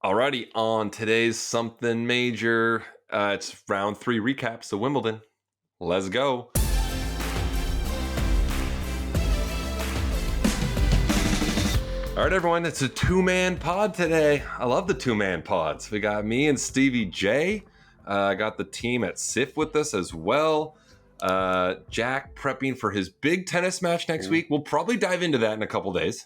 Alrighty, on today's Something Major, it's round 3 recaps of Wimbledon. Let's go. All right, everyone, it's a two-man pod today. I love the two-man pods. We got me and Stevie J. I got the team at SIF with us as well. Jack prepping for his big tennis match next week. We'll probably dive into that in a couple days.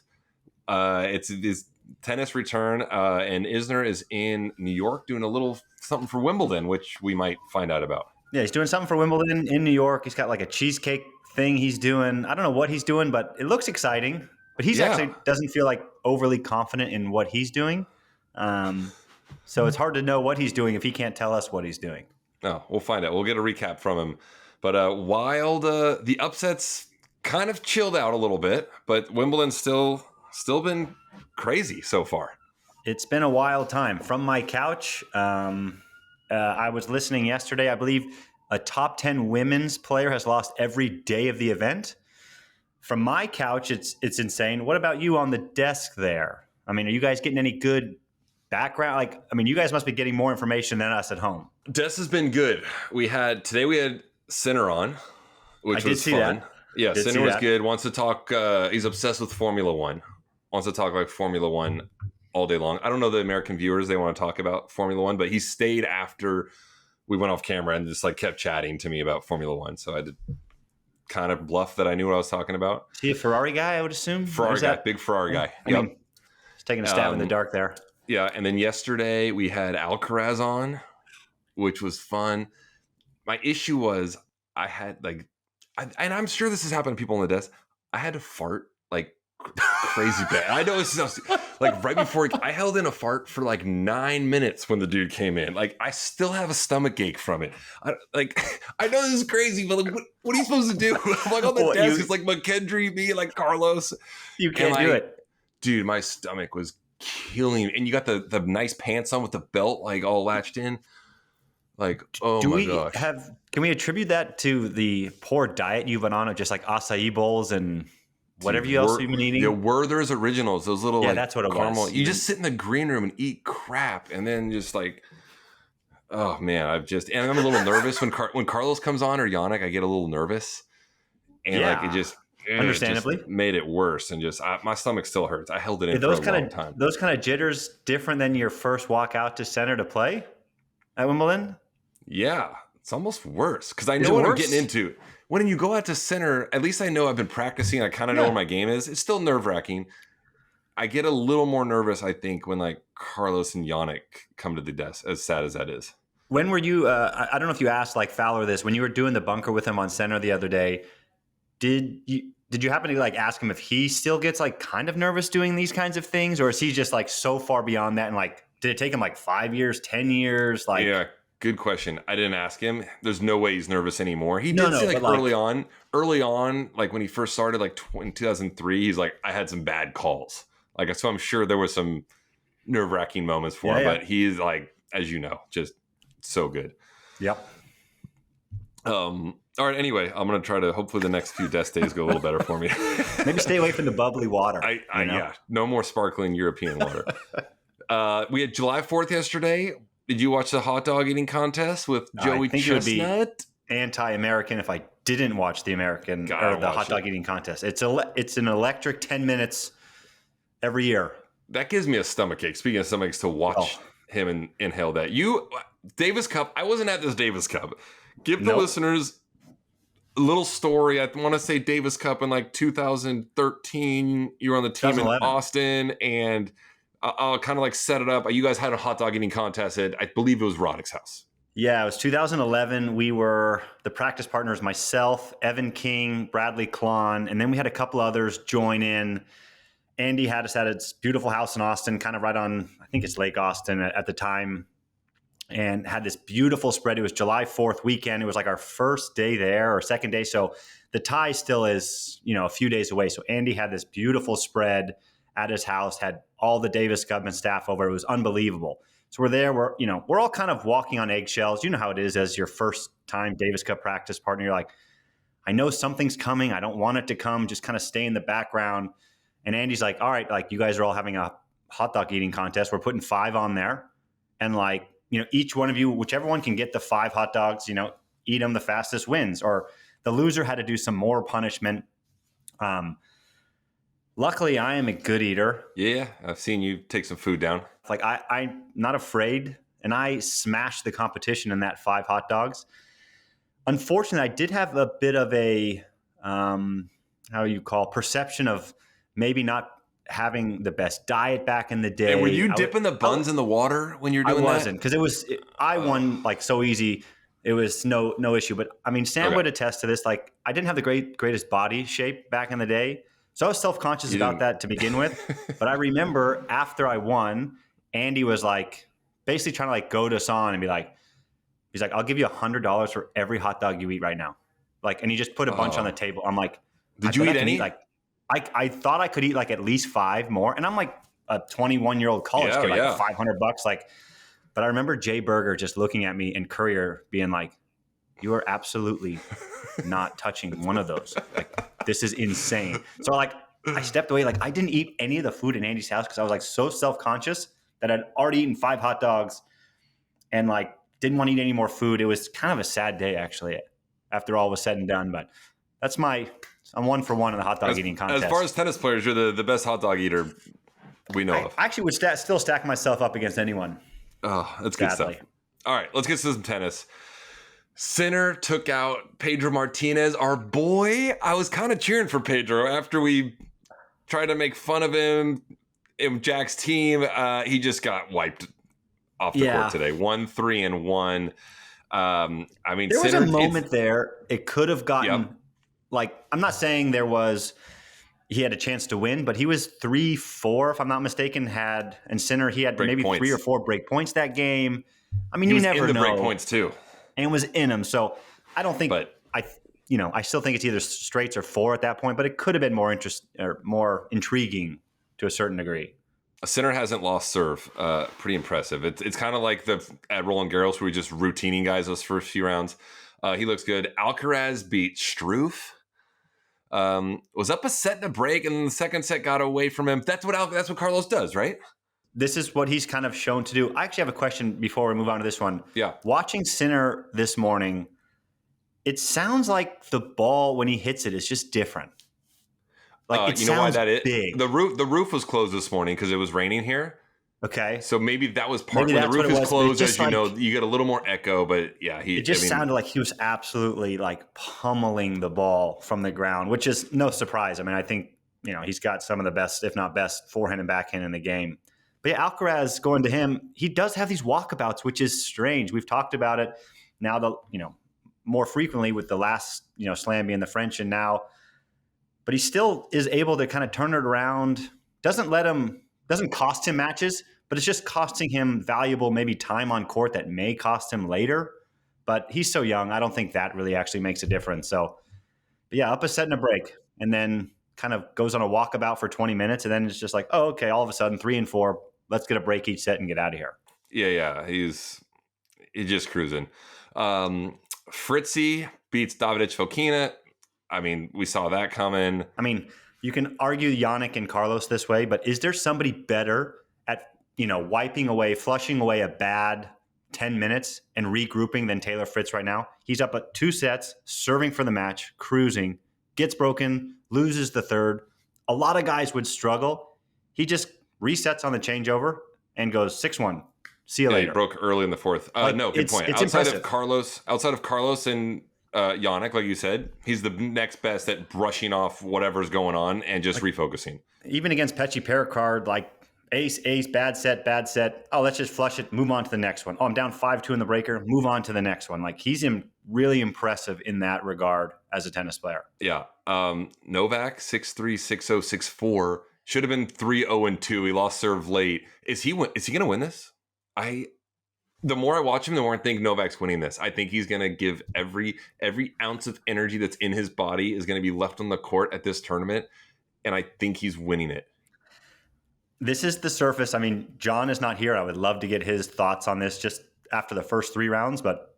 It's his tennis return, and Isner is in New York doing a little something for Wimbledon, which we might find out about. Yeah, he's doing something for Wimbledon in New York. He's got like a cheesecake thing he's doing. I don't know what he's doing, but it looks exciting. But he's actually doesn't feel like overly confident in what he's doing. So it's hard to know what he's doing if he can't tell us what he's doing. No, we'll find out. We'll get a recap from him. But while the upsets kind of chilled out a little bit, but Wimbledon's still been crazy so far. It's been a wild time. From my couch, I was listening yesterday. I believe a top 10 women's player has lost every day of the event. From my couch, it's insane. What about you on the desk there? I mean, are you guys getting any good background? You guys must be getting more information than us at home. Des has been good. Today we had Sinner on, which was fun. That. Yeah, Sinner was good. Wants to talk. He's obsessed with Formula One. Wants to talk like Formula One all day long. I don't know the American viewers, they want to talk about Formula One, but he stayed after we went off camera and just like kept chatting to me about Formula One. So I had to kind of bluff that I knew what I was talking about. Is he a Ferrari guy, I would assume? Ferrari guy, big Ferrari guy. I mean, he's taking a stab in the dark there. Yeah, and then yesterday we had Alcaraz on, which was fun. My issue was I had and I'm sure this has happened to people on the desk, I had to fart like crazy bad. I know it's like right before I held in a fart for like 9 minutes when the dude came in. Like I still have a stomach ache from it. I know this is crazy, but like, what are you supposed to do? I'm like on the desk. It's like McKendry, me, like Carlos. You can't do it, dude. My stomach was killing me. And you got the nice pants on with the belt like all latched in. Like, my gosh. Can we attribute that to the poor diet you've been on of just like acai bowls and whatever else you've been eating? Yeah, Werther's Originals, those little that's what it caramel. was. You just sit in the green room and eat crap, and then just like, oh man, and I'm a little nervous when Carlos comes on or Yannick. I get a little nervous, and understandably, it just made it worse, and my stomach still hurts. I held it in for a long time. Those kind of jitters different than your first walk out to center to play at Wimbledon? Yeah, it's almost worse because I know what I'm getting into. When you go out to center, at least I know I've been practicing. I kind of know where my game is. It's still nerve-wracking. I get a little more nervous, I think, when like Carlos and Yannick come to the desk, as sad as that is. When were you, I don't know if you asked like Fowler this, when you were doing the bunker with him on center the other day, did you happen to like ask him if he still gets like kind of nervous doing these kinds of things? Or is he just like so far beyond that? And like, did it take him like 5 years, 10 years? Like, yeah. Good question. I didn't ask him. There's no way he's nervous anymore. He did say like early on, like when he first started, like in 2003, he's like, I had some bad calls. Like, so I'm sure there was some nerve-wracking moments for him, but he's like, as you know, just so good. Yep. All right. Anyway, I'm going to try to, hopefully the next few desk days go a little better for me. Maybe stay away from the bubbly water. Yeah. No more sparkling European water. We had July 4th yesterday. Did you watch the hot-dog-eating contest with Joey Chestnut? It would be anti-American if I didn't watch the hot-dog-eating contest. It's an electric 10 minutes every year. That gives me a stomachache. Speaking of stomachs, to watch him and inhale that. Davis Cup, I wasn't at this Davis Cup. Give the listeners a little story. I want to say Davis Cup in like 2013. You were on the team in Austin, and I'll kind of like set it up. You guys had a hot dog eating contest at, I believe it was Roddick's house. Yeah, it was 2011. We were the practice partners, myself, Evan King, Bradley Klon, and then we had a couple others join in. Andy had us at its beautiful house in Austin, kind of right on, I think it's Lake Austin at the time, and had this beautiful spread. It was July 4th weekend. It was like our first day there or second day. So the tie still is, a few days away. So Andy had this beautiful spread at his house, had all the Davis Cup and staff over. It was unbelievable. So we're there. We're all kind of walking on eggshells. You know how it is as your first time Davis Cup practice partner. You're like, I know something's coming. I don't want it to come. Just kind of stay in the background. And Andy's like, all right, like you guys are all having a hot dog eating contest. We're putting 5 on there. And like, each one of you, whichever one can get the 5 hot dogs, eat them the fastest wins. Or the loser had to do some more punishment. Luckily, I am a good eater. Yeah, I've seen you take some food down. Like I'm not afraid, and I smashed the competition in that 5 hot dogs. Unfortunately, I did have a bit of a perception of maybe not having the best diet back in the day. And were you dipping the buns in the water when you're doing that? I wasn't, because I won like so easy. It was no issue. But I mean, Sam would attest to this. Like, I didn't have the greatest body shape back in the day. So I was self-conscious about that to begin with. But I remember after I won, Andy was like basically trying to like goad us on and be like, he's like, I'll give you $100 for every hot dog you eat right now. Like, and he just put a bunch on the table. I'm like, did you eat any? I thought I could eat like at least 5 more. And I'm like a 21-year-old college kid, like $500. Like, but I remember Jay Berger just looking at me and Courier being like, you are absolutely not touching one of those. Like, this is insane. So like, I stepped away. Like, I didn't eat any of the food in Andy's house because I was like so self-conscious that I'd already eaten 5 hot dogs and like didn't want to eat any more food. It was kind of a sad day actually after all was said and done. But I'm 1 for 1 in the hot dog eating contest. As far as tennis players, you're the best hot dog eater we know of. I actually would still stack myself up against anyone. Oh, that's good stuff. All right, let's get to some tennis. Sinner took out Pedro Martinez, our boy. I was kind of cheering for Pedro after we tried to make fun of him in Jack's team. He just got wiped off the court today. 1-3-1. I mean, there was a moment there. It could have gotten like, I'm not saying he had a chance to win, but he was 3-4, if I'm not mistaken, and Sinner, he had maybe 3 or 4 break points that game. I mean, you never know. He was in the break points too. And was in them. So I don't think, I still think it's either straights or 4 at that point, but it could have been more intriguing to a certain degree. Sinner hasn't lost serve. Pretty impressive. It's kind of like at Roland Garros where we just routining guys those first few rounds. He looks good. Alcaraz beat Struff. Was up a set and a break, and the second set got away from him. That's what Carlos does, right? This is what he's kind of shown to do. I actually have a question before we move on to this one. Yeah. Watching Sinner this morning, it sounds like the ball when he hits it is just different. Like, it sounds why that is? Big. The roof was closed this morning because it was raining here. Okay. So maybe that was part when the roof is closed, as you know, you get a little more echo, but yeah, it sounded like he was absolutely like pummeling the ball from the ground, which is no surprise. I mean, I think, he's got some of the best, if not best, forehand and backhand in the game. But yeah, Alcaraz going to him, he does have these walkabouts, which is strange. We've talked about it now, more frequently with the last, slam being the French and now, but he still is able to kind of turn it around. Doesn't cost him matches, but it's just costing him valuable, maybe time on court that may cost him later. But he's so young. I don't think that really actually makes a difference. So, but yeah, up a set and a break, and then kind of goes on a walkabout for 20 minutes. And then it's just like, oh, okay, all of a sudden 3-4, let's get a break each set and get out of here. Yeah. He's just cruising. Fritzy beats Davidovich Fokina. I mean, we saw that coming. I mean, you can argue Yannick and Carlos this way, but is there somebody better at, wiping away, flushing away a bad 10 minutes and regrouping than Taylor Fritz right now? He's up at 2 sets, serving for the match, cruising, gets broken, loses the third. A lot of guys would struggle. He just resets on the changeover and goes 6-1. See you later. He broke early in the fourth. No, good point. It's outside impressive. of Carlos and Yannick, like you said, he's the next best at brushing off whatever's going on and just refocusing. Even against Pecci Pericard, like ace, bad set. Oh, let's just flush it, move on to the next one. Oh, I'm down 5-2 in the breaker, move on to the next one. Like, he's really impressive in that regard as a tennis player. Yeah. Novak, 6-3, 6-0, 6-4. Should have been 3-0-2. He lost serve late. Is he going to win this? The more I watch him, the more I think Novak's winning this. I think he's going to give every ounce of energy that's in his body is going to be left on the court at this tournament, and I think he's winning it. This is the surface. I mean, John is not here. I would love to get his thoughts on this just after the first 3 rounds, but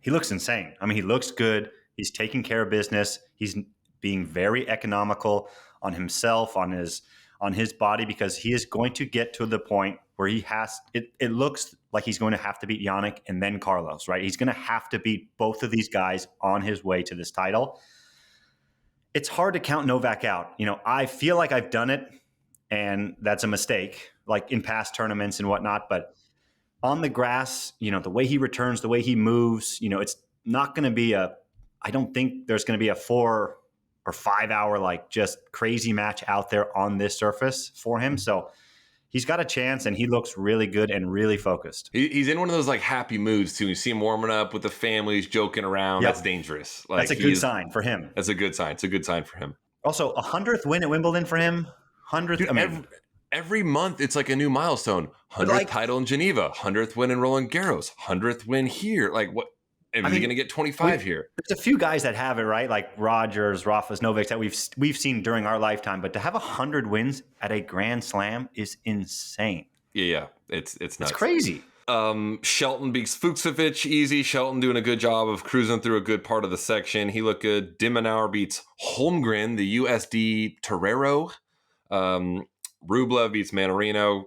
he looks insane. I mean, he looks good. He's taking care of business. He's being very economical on himself, on on his body because he is going to get to the point where it looks like he's going to have to beat Yannick and then Carlos, right? He's going to have to beat both of these guys on his way to this title. It's hard to count Novak out. I feel like I've done it, and that's a mistake, like in past tournaments and whatnot. But on the grass, the way he returns, the way he moves, it's not going to be I don't think there's going to be a 4 or 5 hour, like just crazy match out there on this surface for him. So he's got a chance, and he looks really good and really focused. He's in one of those like happy moods too. You see him warming up with the families, joking around. Yep. That's dangerous. Like, that's a good sign for him. That's a good sign. It's a good sign for him. Also, 100th win at Wimbledon for him. 100th. Dude, every month it's like a new milestone. 100th title in Geneva. 100th win in Roland Garros. 100th win here. Like what? Is he going to get 25 here? There's a few guys that have it, right? Like Rogers, Rafas, Novak that we've seen during our lifetime. But to have 100 wins at a Grand Slam is insane. Yeah, it's nuts. It's crazy. Shelton beats Fucsovic easy. Shelton doing a good job of cruising through a good part of the section. He looked good. Dimonauer beats Holmgren, the USD Torero. Rublev beats Manarino.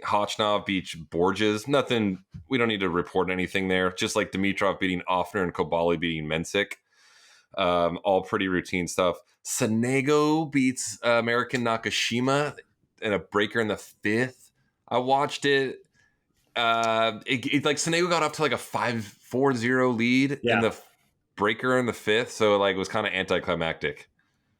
Hochnov beats Borges. Nothing. We don't need to report anything there. Just like Dimitrov beating Offner and Kobali beating Mensik. All pretty routine stuff. Sonego beats American Nakashima in a breaker in the 5th. I watched it. It like Sonego got up to like a 5-4-0 lead in the breaker in the 5th. So like it was kind of anticlimactic.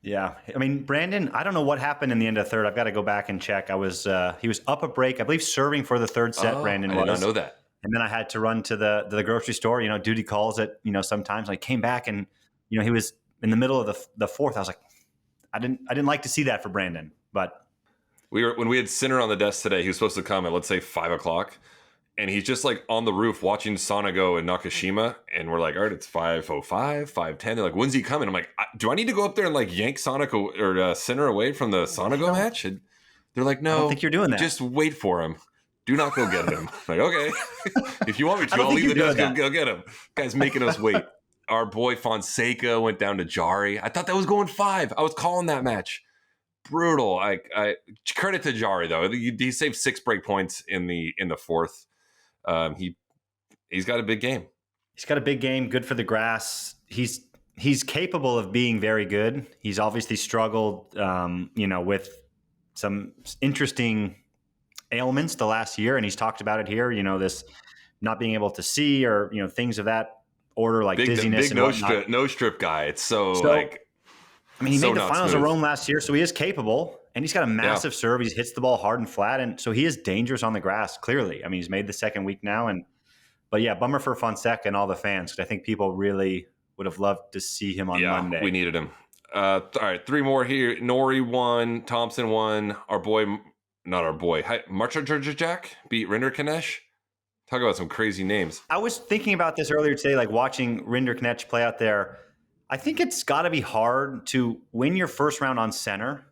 Yeah. I mean, Brandon, I don't know what happened in the end of the 3rd. I've got to go back and check. He was up a break, I believe, serving for the 3rd set. Brandon was. I did not know that. And then I had to run to the grocery store. Duty calls it, sometimes. I came back and, he was in the middle of the 4th. I was like, I didn't like to see that for Brandon. But when we had Sinner on the desk today, he was supposed to come at, let's say, 5 o'clock. And he's just like on the roof watching Sonego and Nakashima. And we're like, all right, it's 5:05, 5:10. They're like, when's he coming? I'm like, do I need to go up there and like yank Sonego or Sinner away from the Sonego match? And they're like, no. I don't think you're doing that. Just wait for him. Do not go get him. I'm like, okay. If you want me to, I'll leave the desk and go get him. Guy's making us wait. Our boy Fonseca went down to Jari. I thought that was going 5. I was calling that match. Brutal. I credit to Jari though. He saved 6 break points in the 4th. He's got a big game. He's got a big game. Good for the grass. He's capable of being very good. He's obviously struggled, with some interesting ailments the last year, and he's talked about it here. This not being able to see or things of that order, like dizziness. Big no strip guy. It's so like. I mean, he made the finals of Rome last year, so he is capable. And he's got a massive serve. He hits the ball hard and flat. And so he is dangerous on the grass, clearly. I mean, he's made the 2nd week now. But yeah, bummer for Fonseca and all the fans, because I think people really would have loved to see him on Monday. We needed him. All right, 3 more here. Nori won. Thompson won. Marchajajak beat Rinderknecht. Talk about some crazy names. I was thinking about this earlier today, like watching Rinderknecht play out there. I think it's got to be hard to win your first round on center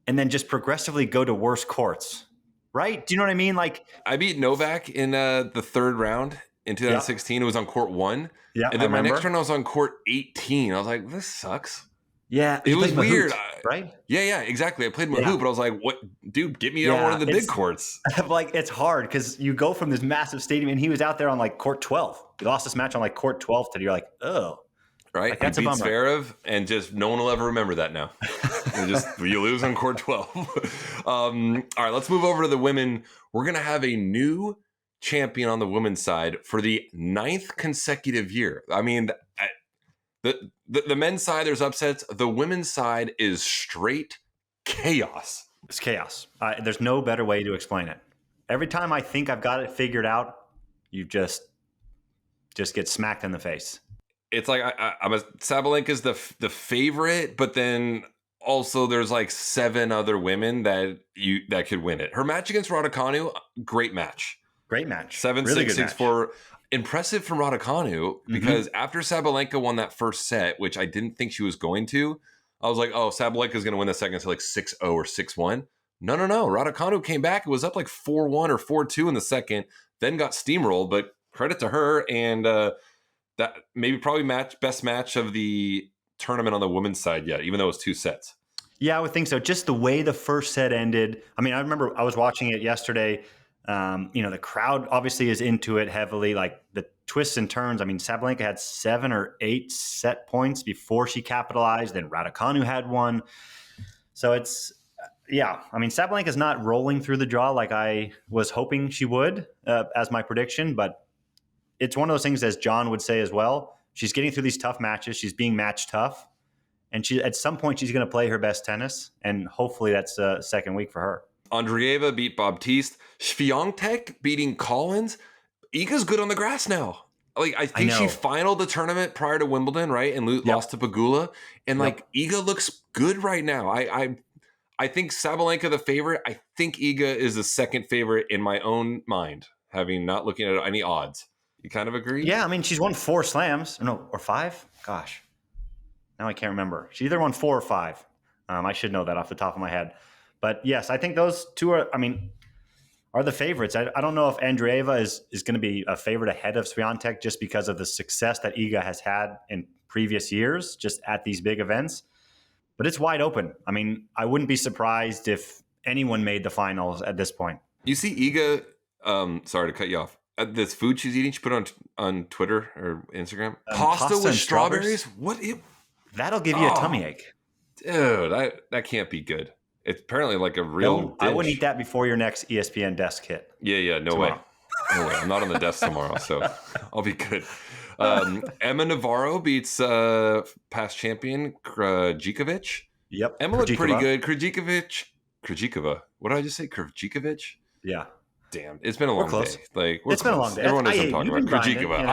and then just progressively go to worse courts, right? Do you know what I mean? Like I beat Novak in the 3rd round in 2016. It was on court 1. Yeah, and then my next round I was on court 18. I was like, this sucks. Yeah, it was weird, right? Yeah, exactly. I played Mahout, but I was like, what, dude? Get me on one of the big courts. Like it's hard because you go from this massive stadium, and he was out there on like court 12. He lost this match on like court 12 today. You're like, oh. Right, like, that's he beats Zverev, and just no one will ever remember that now. You lose on court 12. All right, let's move over to the women. We're gonna have a new champion on the women's side for the 9th consecutive year. I mean, the men's side there's upsets. The women's side is straight chaos. It's chaos. There's no better way to explain it. Every time I think I've got it figured out, you just get smacked in the face. It's like Sabalenka's the favorite, but then also there's like 7 other women that could win it. Her match against Raducanu, great match. 7-6, really 6-4. Impressive from Raducanu because after Sabalenka won that first set, which I didn't think she was going to, I was like, oh, Sabalenka's going to win the second to like 6-0 or 6-1. No. Raducanu came back. It was up like 4-1 or 4-2 in the second, then got steamrolled. But credit to her and that maybe probably best match of the tournament on the women's side yet, even though it was 2 sets. Yeah, I would think so. Just the way the first set ended. I mean, I remember I was watching it yesterday. The crowd obviously is into it heavily, like the twists and turns. I mean, Sabalenka had 7 or 8 set points before she capitalized. Then Raducanu had one. So yeah. I mean, Sabalenka's not rolling through the draw like I was hoping she would as my prediction, but it's one of those things, as John would say as well. She's getting through these tough matches. She's being match tough. And at some point, she's going to play her best tennis, and hopefully that's a second week for her. Andreeva beat Baptiste. Swiatek beating Collins. Iga's good on the grass now. Like I think she finaled the tournament prior to Wimbledon, right, and lost to Pegula. And like Iga looks good right now. I think Sabalenka the favorite. I think Iga is the second favorite in my own mind, having not looking at any odds. You kind of agree? Yeah, I mean she's won 4 slams, or 5. Gosh. Now I can't remember. She either won 4 or 5. I should know that off the top of my head. But yes, I think those two are the favorites. I don't know if Andreeva is going to be a favorite ahead of Swiatek just because of the success that Iga has had in previous years, just at these big events. But it's wide open. I mean, I wouldn't be surprised if anyone made the finals at this point. You see Iga, sorry to cut you off. This food she's eating, she put on Twitter or Instagram. Pasta with strawberries? What? That'll give you a tummy ache. Dude, that can't be good. It's apparently like a real dish. I wouldn't eat that before your next ESPN desk hit. Yeah, no way. No way. I'm not on the desk tomorrow, so I'll be good. Emma Navarro beats past champion Krejcikovic. Yep. Emma looked pretty good. Krejcikova. What did I just say? Krejcikovic? Yeah. Damn, it's been a long day. Like it's been a long day. Everyone doesn't talk about Krejcikova.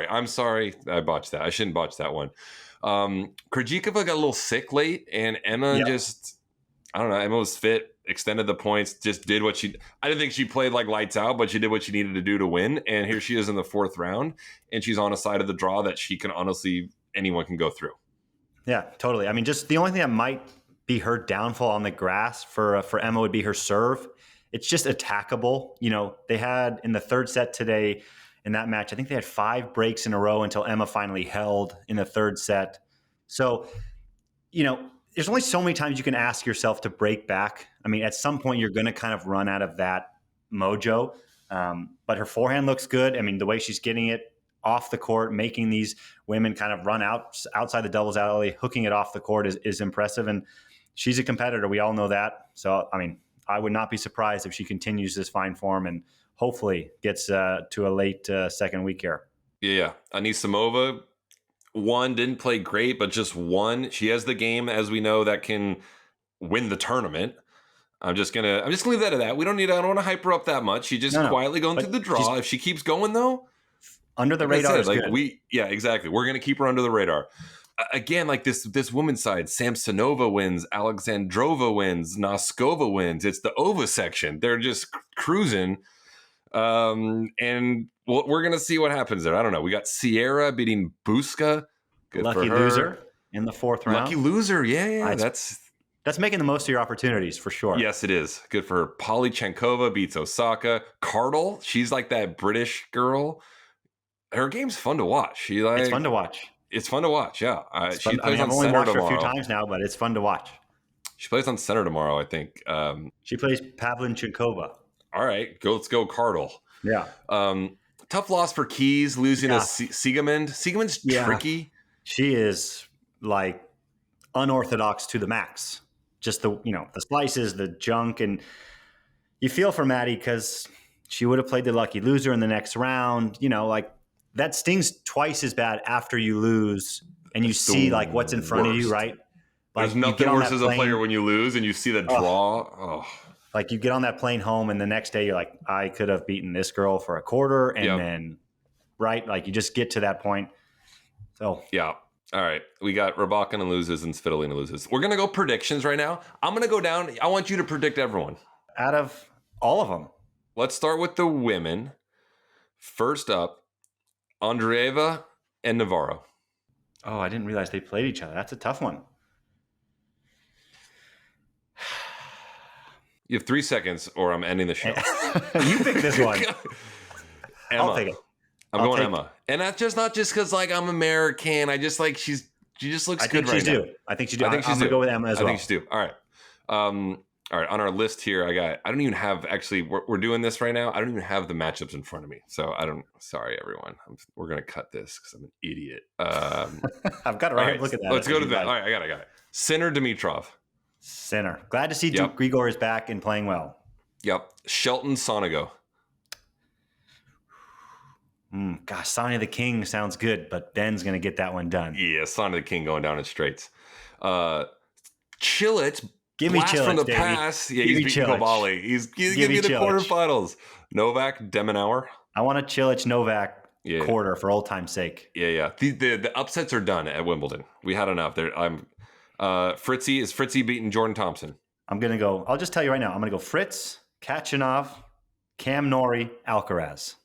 I'm sorry. I botched that. I shouldn't botch that one. Krejcikova got a little sick late, and Emma just, I don't know. Emma was fit, extended the points, just did what I didn't think she played like lights out, but she did what she needed to do to win. And here she is in the 4th round, and she's on a side of the draw that she can honestly, anyone can go through. Yeah, totally. I mean, just the only thing that might be her downfall on the grass for Emma would be her serve. It's just attackable. They had in the 3rd set today in that match, I think they had 5 breaks in a row until Emma finally held in the 3rd set. So, there's only so many times you can ask yourself to break back. I mean, at some point you're going to kind of run out of that mojo. But her forehand looks good. I mean, the way she's getting it off the court, making these women kind of run outside the doubles alley, hooking it off the court is impressive. And she's a competitor. We all know that. So, I mean, I would not be surprised if she continues this fine form and hopefully gets to a late second week here. Yeah. Anisimova didn't play great, but just won. She has the game, as we know, that can win the tournament. I'm just gonna leave that at that. I don't want to hype her up that much. She just quietly going through the draw. If she keeps going though, under the radar is good. Exactly. We're gonna keep her under the radar. Again, like this women's side, Samsonova wins, Alexandrova wins, Noskova wins. It's the Ova section. They're just cruising. And we're going to see what happens there. I don't know. We got Sierra beating Buska. Good Lucky for her. Loser in the 4th round. Lucky loser. Yeah. That's making the most of your opportunities for sure. Yes, it is. Good for her. Polychenkova beats Osaka. Cardle, she's like that British girl. Her game's fun to watch. It's fun to watch. It's fun to watch, yeah. She plays I've on only Center watched tomorrow. her a few times now, but it's fun to watch. She plays on Center tomorrow, I think. She plays Pavlyuchenkova. All right, let's go Cardle. Yeah. Tough loss for Keys, losing to Siegemund. Siegemund's tricky. She is like unorthodox to the max. Just the slices, the junk, and you feel for Maddie because she would have played the lucky loser in the next round. Like that stings twice as bad after you lose and you see like what's in front of you, right? Like, there's nothing worse as a player when you lose and you see the draw. Like you get on that plane home and the next day you're like, I could have beaten this girl for a quarter. And then, right? Like you just get to that point. So, yeah. All right. We got Rybakina loses and Svitolina loses. We're going to go predictions right now. I'm going to go down. I want you to predict everyone. Out of all of them. Let's start with the women. First up, Andreeva and Navarro. Oh, I didn't realize they played each other. That's a tough one. You have 3 seconds or I'm ending the show. You pick this one. Emma. I'll take it. I'm going Emma. And that's just not just because like I'm American. I just like she's She just looks I good think right she's now. due. I think she's due. I think she's I'm due. gonna go with Emma as well. I think she's due. All right. All right. On our list here, I don't even have actually. We're doing this right now. I don't even have the matchups in front of me, so I don't. Sorry, everyone. We're gonna cut this because I'm an idiot. I've got it right here. Look at that. Let's go to that. All right, I got it. Sinner Dimitrov. Sinner. Glad to see Yep. Grigor is back and playing well. Yep. Shelton Sonego. Gosh, Sonny the King sounds good, but Ben's going to get that one done. Yeah, Sonego the King going down in straights. Cilic. Give me blast Cilic, from the baby. pass. Yeah, Give he's me beating Cilic. Cavalli. He's Give getting me to the Cilic. quarterfinals. Novak, Demonauer. I want a Cilic Novak quarter for old time's sake. Yeah. The upsets are done at Wimbledon. We had enough. Fritzy beating Jordan Thompson. I'll just tell you right now, I'm going to go Fritz, Kachanov, Cam Norrie, Alcaraz.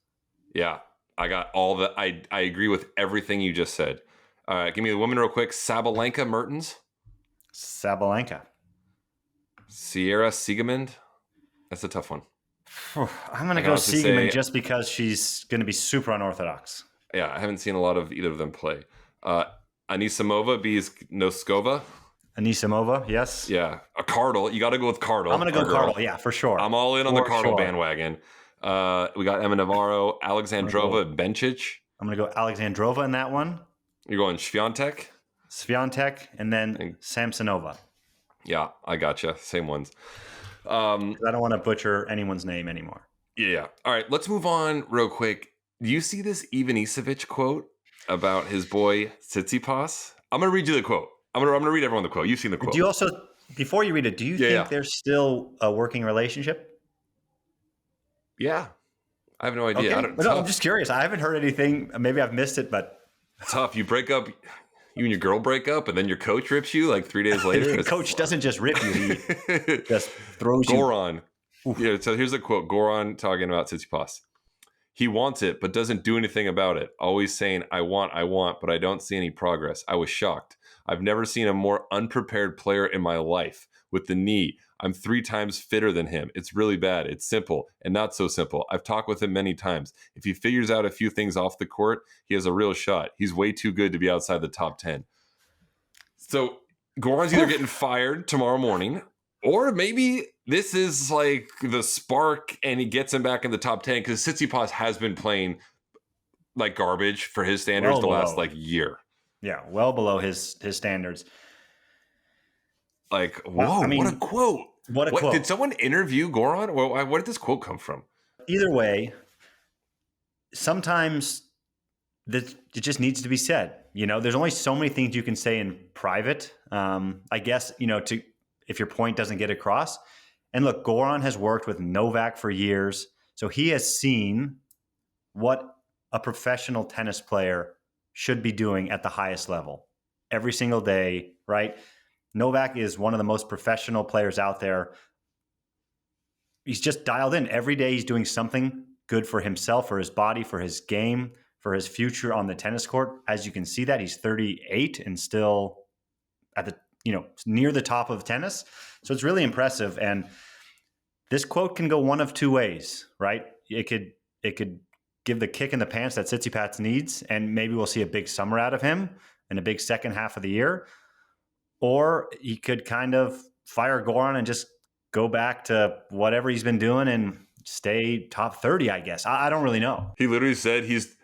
Yeah, I got all the. I agree with everything you just said. Give me the women real quick. Sabalenka Mertens. Sabalenka. Sierra Siegemund. That's a tough one. I'm going to go Siegemund just because she's going to be super unorthodox. Yeah, I haven't seen a lot of either of them play. Anisimova beats Noskova. Anisimova, yes. Yeah, a Cardle. You got to go with Cardle. I'm going to go Cardle, yeah, for sure. I'm all in on the Cardle bandwagon. We got Emma Navarro, Alexandrova, Bencic. I'm going to go Alexandrova in that one. You're going Swiatek? Swiatek, and then Samsonova. Yeah, I gotcha. Same ones. I don't want to butcher anyone's name anymore. Yeah. All right, let's move on real quick. Do you see this Ivanisevic quote about his boy Tsitsipas? I'm going to read you the quote. I'm gonna read everyone the quote. You've seen the quote. Do you also, before you read it, do you think there's still a working relationship? Yeah. I have no idea. Okay. I'm just curious. I haven't heard anything. Maybe I've missed it, but. Tough. You break up, you and your girl break up, and then your coach rips you like 3 days later. The coach doesn't just rip you. He just throws Goran. you. Yeah, so here's the quote. Goran talking about Tsitsipas. He wants it, but doesn't do anything about it. Always saying, I want, but I don't see any progress. I was shocked. I've never seen a more unprepared player in my life. With the knee, I'm 3 times fitter than him. It's really bad. It's simple and not so simple. I've talked with him many times. If he figures out a few things off the court, he has a real shot. He's way too good to be outside the top 10. So Goran's either getting fired tomorrow morning, or maybe this is like the spark and he gets him back in the top 10 because Tsitsipas has been playing like garbage for his standards the last like year. Yeah, well below his standards. Like, whoa, what a quote. What a quote. Did someone interview Goran? Where did this quote come from? Either way, sometimes it just needs to be said. You know, there's only so many things you can say in private. I guess, if your point doesn't get across. And look, Goran has worked with Novak for years. So he has seen what a professional tennis player should be doing at the highest level every single day, right? Novak is one of the most professional players out there. He's just dialed in. Every day he's doing something good for himself, for his body, for his game, for his future on the tennis court. As you can see that, he's 38 and still at the, near the top of tennis. So it's really impressive. And this quote can go one of two ways, right? It could give the kick in the pants that Tsitsipas needs, and maybe we'll see a big summer out of him in a big second half of the year. Or he could kind of fire Goran and just go back to whatever he's been doing and stay top 30, I guess. I don't really know. He literally said he's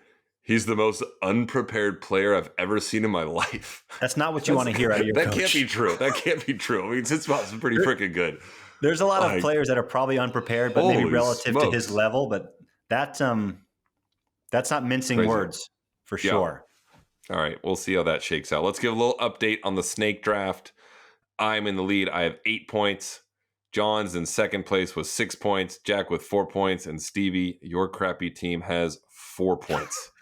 the most unprepared player I've ever seen in my life. That's not what you want to hear out of your coach. That can't be true. That can't be true. I mean, Tsitsipas is pretty freaking good. There's a lot of players that are probably unprepared, but maybe relative to his level. But that's not mincing words for sure. All right, we'll see how that shakes out. Let's give a little update on the snake draft. I'm in the lead. I have 8 points. John's in second place with 6 points. Jack with 4 points. And Stevie, your crappy team, has 4 points.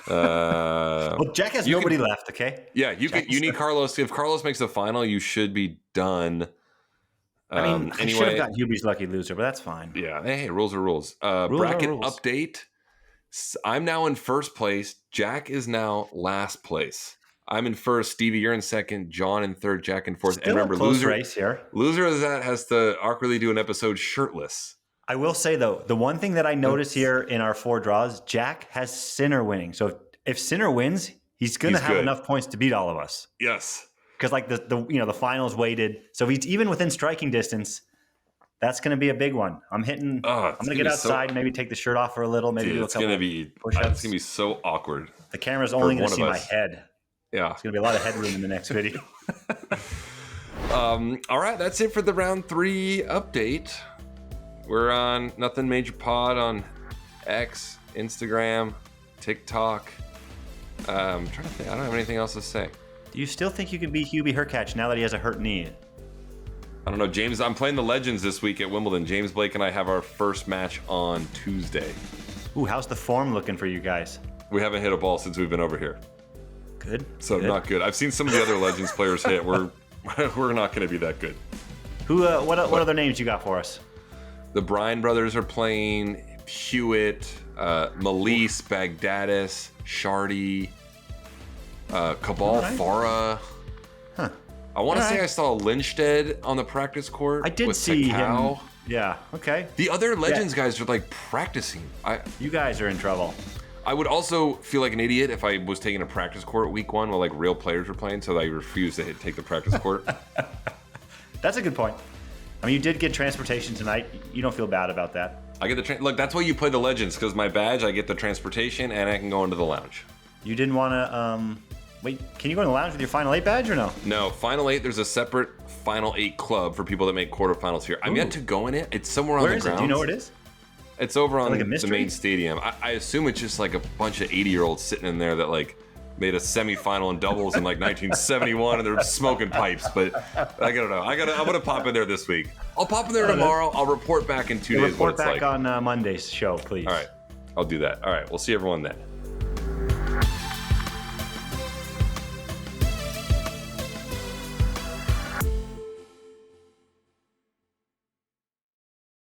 Well, Jack has nobody left, okay? Yeah, you need Carlos. If Carlos makes the final, you should be done. I should have got Hubie's lucky loser, but that's fine. Yeah, hey, rules are rules. Bracket update. I'm now in first place. Jack is now last place. I'm in first. Stevie, you're in second. John in third. Jack in fourth. Still and remember, a close race here. Loser of that has to awkwardly do an episode shirtless. I will say, though, the one thing that I noticed here in our 4 draws, Jack has Sinner winning. So if Sinner wins, He's going to He's have good. enough points to beat all of us. Yes. Because like the finals weighted. So he's even within striking distance. That's going to be a big one. I'm going to get outside, maybe take the shirt off for a little, maybe do a couple push-ups. It's going to be so awkward. The camera's only going to see my head. Yeah. It's going to be a lot of headroom in the next video. All right, that's it for the round 3 update. We're on Nothing Major Pod on X, Instagram, TikTok. I'm trying to think. I don't have anything else to say. Do you still think you can beat Hubie Hurkacz now that he has a hurt knee? I don't know, James. I'm playing the Legends this week at Wimbledon. James Blake and I have our first match on Tuesday. Ooh, how's the form looking for you guys? We haven't hit a ball since we've been over here. Good. So not good. I've seen some of the other Legends players hit. We're not going to be that good. Who? What other names you got for us? The Bryan brothers are playing. Hewitt, Malise, Baghdadis, Shardy, Cabal, Farah. Huh. I want to say I saw Lindstedt on the practice court. I did see him. Yeah. Okay. The other Legends guys are like practicing. You guys are in trouble. I would also feel like an idiot if I was taking a practice court week 1 while like real players were playing, so I refused to take the practice court. That's a good point. I mean, you did get transportation tonight. You don't feel bad about that. I get the look. That's why you play the Legends, because my badge, I get the transportation and I can go into the lounge. You didn't want to. Wait, can you go in the lounge with your Final 8 badge or no? No, Final 8. There's a separate Final 8 club for people that make quarterfinals here. I'm yet to go in it. It's somewhere on the grounds. Where is it? Do you know where it is? It's over on like the main stadium. I assume it's just like a bunch of 80-year-olds sitting in there that like made a semifinal in doubles in like 1971 and they're smoking pipes. But I don't know. I'm gonna pop in there this week. I'll pop in there tomorrow. I'll report back in 2 days. Report back on Monday's show, please. All right, I'll do that. All right, we'll see everyone then.